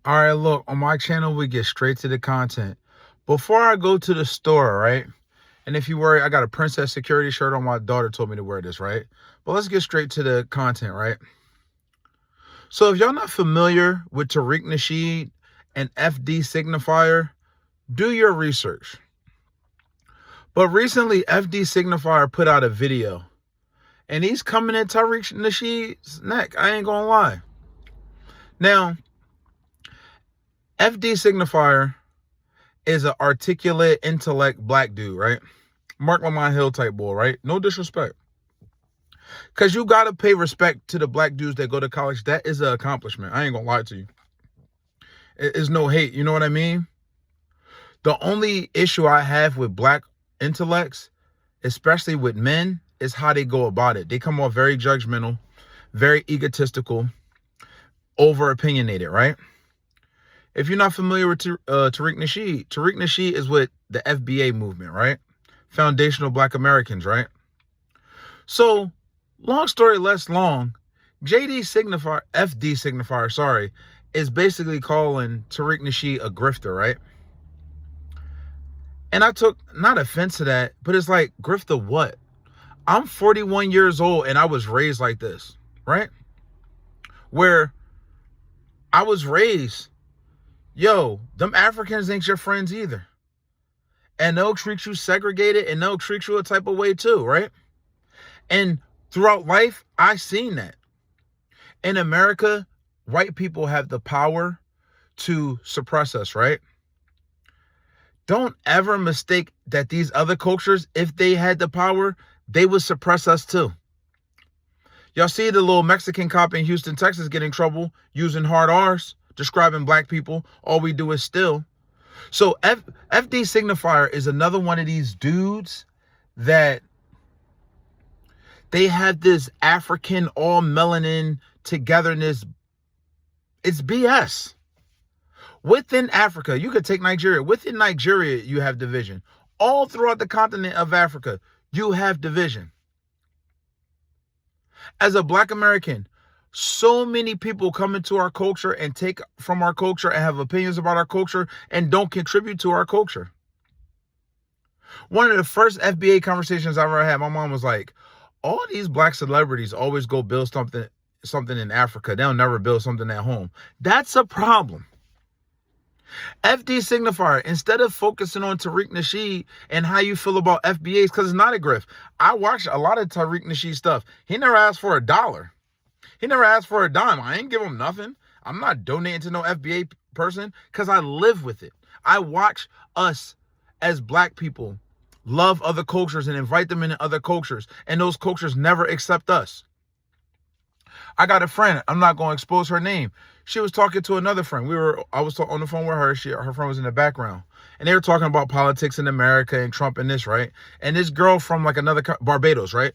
All right, look, on my channel, we get straight to the content. Before I go to the store, right? And if you worry, I got a Princess Security shirt on. My daughter told me to wear this, right? But let's get straight to the content, right? So if y'all not familiar with Tariq Nasheed and FD Signifier, do your research. But recently, FD Signifier put out a video, and he's coming at Tariq Nasheed's neck. I ain't gonna lie. Now, FD Signifier is an articulate, intellect black dude, right? Mark Lamont Hill type boy, right? No disrespect. Because you got to pay respect to the black dudes that go to college. That is an accomplishment. I ain't going to lie to you. It is no hate. You know what I mean? The only issue I have with black intellects, especially with men, is how they go about it. They come off very judgmental, very egotistical, over-opinionated, right? If you're not familiar with Tariq Nasheed is with the FBA movement, right? Foundational Black Americans, right? So, long story less long, FD Signifier, is basically calling Tariq Nasheed a grifter, right? And I took not offense to that, but it's like, grifter what? I'm 41 years old and I was raised like this, right? Where I was raised, yo, them Africans ain't your friends either. And they'll treat you segregated and they'll treat you a type of way too, right? And throughout life, I've seen that. In America, white people have the power to suppress us, right? Don't ever mistake that these other cultures, if they had the power, they would suppress us too. Y'all see the little Mexican cop in Houston, Texas get in trouble using hard R's, describing black people. All we do is steal. So FD Signifier is another one of these dudes that they have this African all melanin togetherness. It's BS. Within Africa, you could take Nigeria. Within Nigeria, you have division. All throughout the continent of Africa, you have division. As a black American, so many people come into our culture and take from our culture and have opinions about our culture and don't contribute to our culture. One of the first FBA conversations I ever had, my mom was like, all these black celebrities always go build something in Africa. They'll never build something at home. That's a problem. FD Signifier, instead of focusing on Tariq Nasheed and how you feel about FBAs, because it's not a grift. I watched a lot of Tariq Nasheed stuff. He never asked for $1. He never asked for a dime. I ain't give him nothing. I'm not donating to no FBA person because I live with it. I watch us as black people love other cultures and invite them into other cultures, and those cultures never accept us. I got a friend. I'm not going to expose her name. She was talking to another friend. I was on the phone with her. Her friend was in the background. And they were talking about politics in America and Trump and this, right? And this girl from like Barbados, right?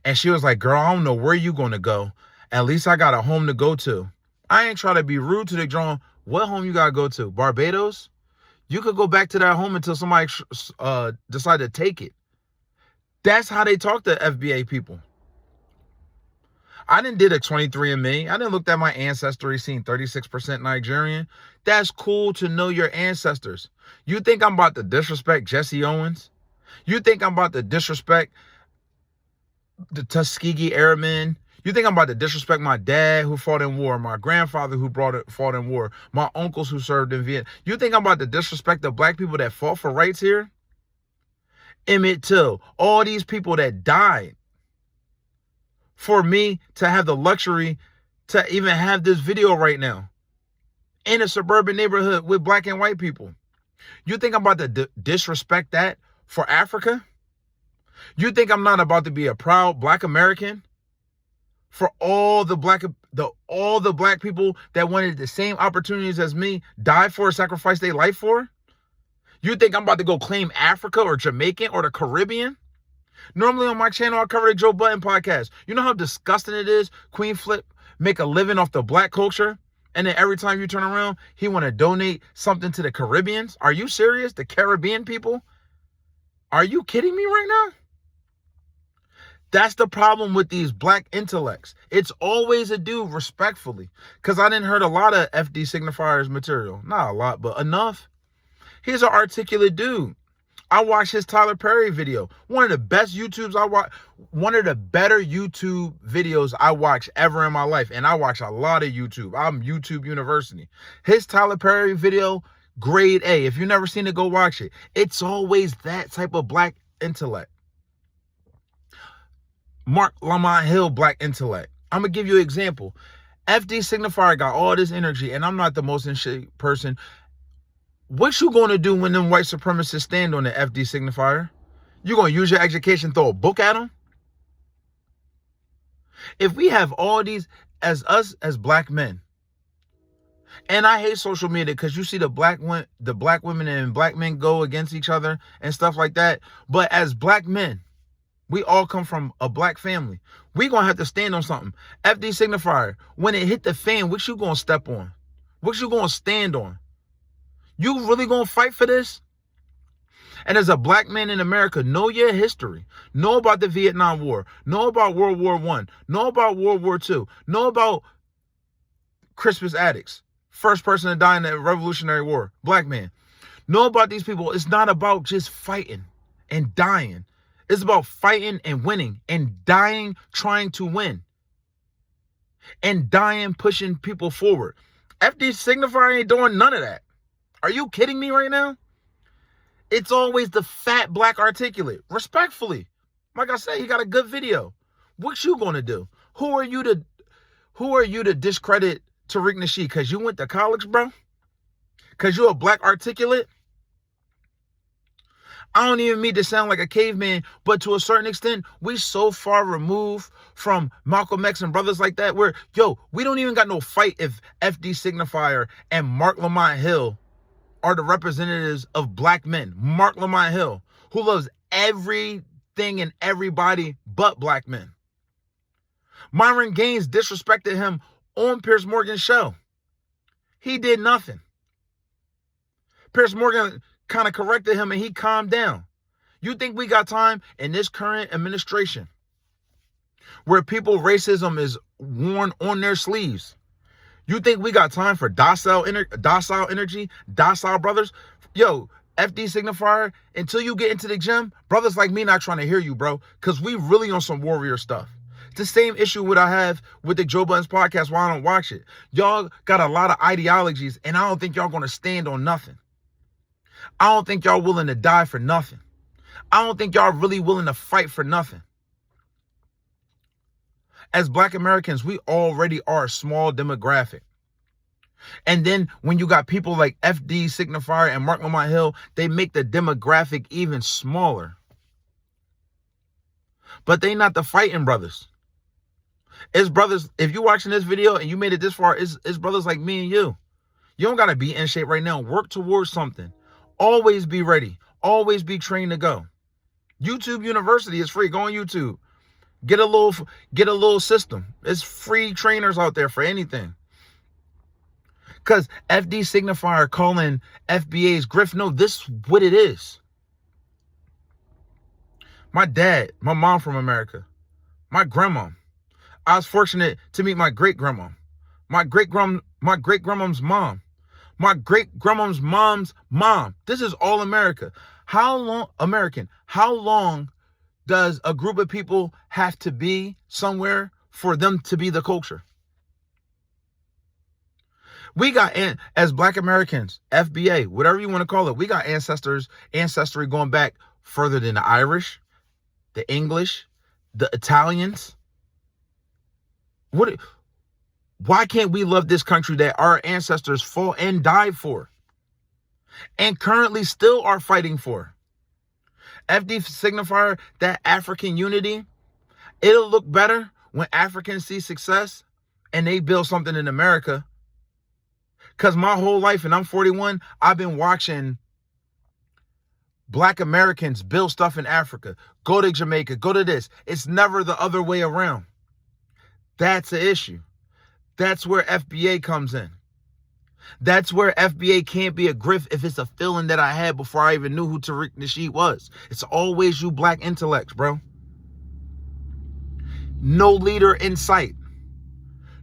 And she was like, girl, I don't know where you going to go. At least I got a home to go to. I ain't trying to be rude to the drone. What home you got to go to? Barbados? You could go back to that home until somebody decide to take it. That's how they talk to FBA people. I did a 23andMe. I didn't look at my ancestry, seen 36% Nigerian. That's cool to know your ancestors. You think I'm about to disrespect Jesse Owens? You think I'm about to disrespect the Tuskegee Airmen? You think I'm about to disrespect my dad who fought in war, my grandfather who fought in war, my uncles who served in Vietnam? You think I'm about to disrespect the black people that fought for rights here? Emmett Till, all these people that died for me to have the luxury to even have this video right now in a suburban neighborhood with black and white people. You think I'm about to disrespect that for Africa? You think I'm not about to be a proud black American for all the black people that wanted the same opportunities as me, died for, sacrificed their life for? You think I'm about to go claim Africa or Jamaican or the Caribbean? Normally on my channel, I cover the Joe Budden podcast. You know how disgusting it is? Queen Flip make a living off the black culture, and then every time you turn around, he want to donate something to the Caribbeans? Are you serious? The Caribbean people? Are you kidding me right now? That's the problem with these black intellects. It's always a dude, respectfully. Because I didn't heard a lot of FD Signifier's material. Not a lot, but enough. He's an articulate dude. I watched his Tyler Perry video. One of the best YouTubes I watch. One of the better YouTube videos I watched ever in my life. And I watch a lot of YouTube. I'm YouTube University. His Tyler Perry video, grade A. If you've never seen it, go watch it. It's always that type of black intellect. Mark Lamont Hill, black intellect. I'm going to give you an example. FD Signifier got all this energy, and I'm not the most in shape person. What you going to do when them white supremacists stand on the FD Signifier? You going to use your education, throw a book at them? If we have all these, as us, as black men, and I hate social media because you see the black women and black men go against each other and stuff like that. But as black men, we all come from a black family. We going to have to stand on something. FD Signifier, when it hit the fan, what you going to step on? What you going to stand on? You really going to fight for this? And as a black man in America, know your history. Know about the Vietnam War. Know about World War I. Know about World War II. Know about Crispus Attucks. First person to die in the Revolutionary War. Black man. Know about these people. It's not about just fighting and dying. It's about fighting and winning and dying trying to win. And dying pushing people forward. FD Signifier ain't doing none of that. Are you kidding me right now? It's always the fat black articulate. Respectfully. Like I said, he got a good video. What you gonna do? Who are you to discredit Tariq Nasheed? Because you went to college, bro? Because you're a black articulate? I don't even mean to sound like a caveman, but to a certain extent, we so far removed from Malcolm X and brothers like that where, we don't even got no fight if FD Signifier and Mark Lamont Hill are the representatives of black men. Mark Lamont Hill, who loves everything and everybody but black men. Myron Gaines disrespected him on Piers Morgan's show. He did nothing. Piers Morgan kind of corrected him and he calmed down. You think we got time in this current administration where people racism is worn on their sleeves? You think we got time for docile energy, docile brothers? FD Signifier, until you get into the gym, brothers like me not trying to hear you, bro, because we really on some warrior stuff. It's the same issue what I have with the Joe Budden's podcast why I don't watch it. Y'all got a lot of ideologies, and I don't think y'all going to stand on nothing. I don't think y'all willing to die for nothing. I don't think y'all really willing to fight for nothing. As black Americans, we already are a small demographic. And then when you got people like FD Signifier and Mark Lamont Hill, they make the demographic even smaller. But they not the fighting brothers. It's brothers, if you're watching this video and you made it this far, it's brothers like me and you. You don't got to be in shape right now. Work towards something. Always be ready. Always be trained to go. YouTube University is free. Go on YouTube. Get a little system. There's free trainers out there for anything. Because FD Signifier calling FBA's grift, no, this is what it is. My mom from America. My grandma. I was fortunate to meet my great-grandma. My great-grandma's mom. My great-grandma's mom's mom. This is all America. How long does a group of people have to be somewhere for them to be the culture? We got, as black Americans, FBA, whatever you want to call it, we got ancestry going back further than the Irish, the English, the Italians. Why can't we love this country that our ancestors fought and died for and currently still are fighting for? FD Signifier, that African unity, it'll look better when Africans see success and they build something in America. Because my whole life, and I'm 41, I've been watching black Americans build stuff in Africa, go to Jamaica, go to this. It's never the other way around. That's the issue. That's where FBA comes in. That's where FBA can't be a grift if it's a feeling that I had before I even knew who Tariq Nasheed was. It's always you black intellects, bro. No leader in sight.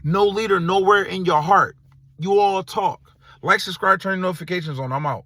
No leader nowhere in your heart. You all talk. Like, subscribe, turn notifications on. I'm out.